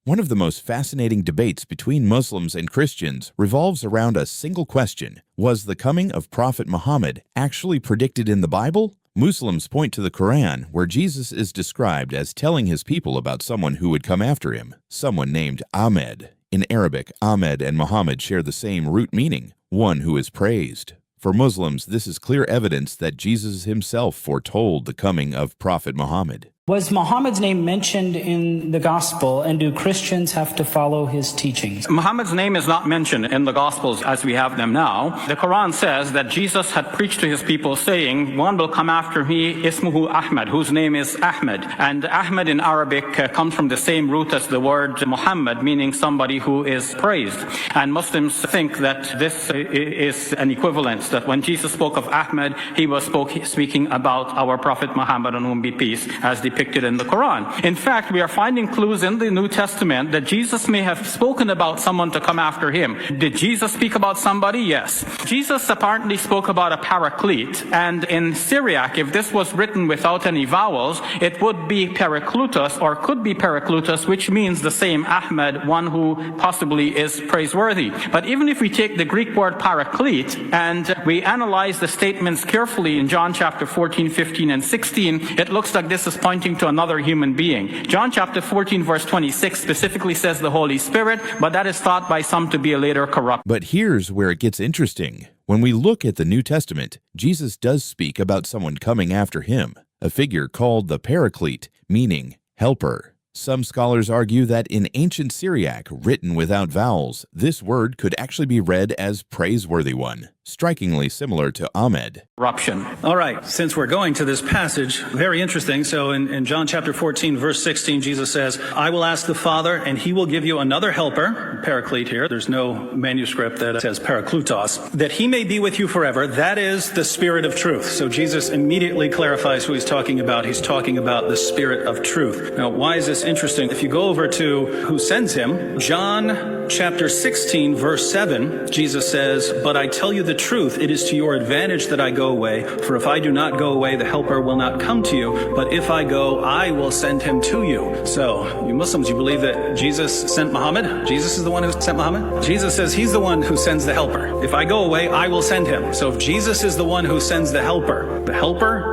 One of the most fascinating debates between Muslims and Christians revolves around a single question. Was the coming of Prophet Muhammad actually predicted in the Bible? Muslims point to the Quran, where Jesus is described as telling his people about someone who would come after him, someone named Ahmed. In Arabic, Ahmed and Muhammad share the same root meaning, one who is praised. For Muslims, this is clear evidence that Jesus himself foretold the coming of Prophet Muhammad. Was Muhammad's name mentioned in the gospel, and do Christians have to follow his teachings? Muhammad's name is not mentioned in the gospels as we have them now. The Quran says that Jesus had preached to his people saying, one will come after me, ismuhu Ahmed, whose name is Ahmed. And Ahmed in Arabic comes from the same root as the word Muhammad, meaning somebody who is praised. And Muslims think that this is an equivalence, that when Jesus spoke of Ahmed, he was speaking about our Prophet Muhammad, on whom be peace, as depicted in the Quran. In fact, we are finding clues in the New Testament that Jesus may have spoken about someone to come after him. Did Jesus speak about somebody? Yes. Jesus apparently spoke about a Paraclete, and in Syriac, if this was written without any vowels, it would be Paracletus, or could be Paracletus, which means the same Ahmed, one who possibly is praiseworthy. But even if we take the Greek word Paraclete and we analyze the statements carefully in John chapter 14, 15, and 16, it looks like this is pointing to another human being. John chapter 14 verse 26 specifically says the Holy Spirit, but that is thought by some to be a later corrupt. But here's where it gets interesting. When we look at the New Testament, Jesus does speak about someone coming after him, a figure called the Paraclete, meaning helper. Some scholars argue that in ancient Syriac, written without vowels, this word could actually be read as praiseworthy one, strikingly similar to Ahmed. Corruption. All right, since we're going to this passage, very interesting. So in John chapter 14, verse 16, Jesus says, I will ask the Father, and he will give you another helper, Paraclete here. There's no manuscript that says Paraklutos, that he may be with you forever. That is the Spirit of truth. So Jesus immediately clarifies who he's talking about. He's talking about the Spirit of truth. Now, why is this interesting? If you go over to who sends him, John chapter 16, verse 7, Jesus says, but I tell you the truth, it is to your advantage that I go away. For if I do not go away, the helper will not come to you. But if I go, I will send him to you. So, you Muslims, you believe that Jesus sent Muhammad? Jesus is the one who sent Muhammad? Jesus says he's the one who sends the helper. If I go away, I will send him. So if Jesus is the one who sends the helper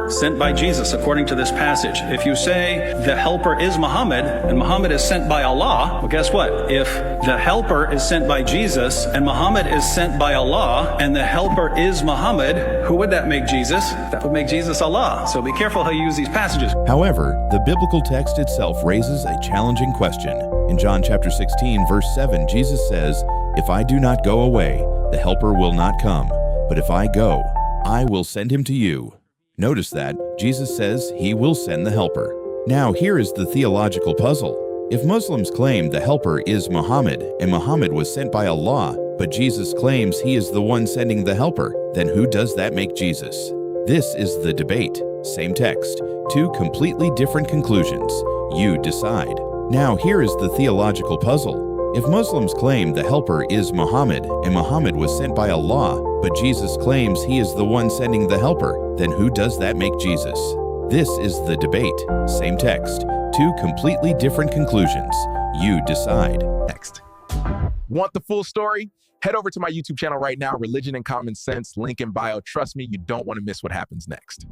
sent by Jesus, according to this passage. If you say the helper is Muhammad, and Muhammad is sent by Allah, well, guess what? If the helper is sent by Jesus, and Muhammad is sent by Allah, and the helper is Muhammad, who would that make Jesus? That would make Jesus Allah. So be careful how you use these passages. However, the biblical text itself raises a challenging question. In John chapter 16, verse 7, Jesus says, if I do not go away, the helper will not come. But if I go, I will send him to you. Notice that Jesus says he will send the helper. Now here is the theological puzzle. If Muslims claim the helper is Muhammad, and Muhammad was sent by Allah, but Jesus claims he is the one sending the helper, then who does that make Jesus? This is the debate. Same text, two completely different conclusions. You decide. Now here is the theological puzzle. If Muslims claim the helper is Muhammad, and Muhammad was sent by Allah, but Jesus claims he is the one sending the helper, then who does that make Jesus? This is the debate. Same text, two completely different conclusions. You decide. Next. Want the full story? Head over to my YouTube channel right now, Religion and Common Sense, link in bio. Trust me, you don't want to miss what happens next.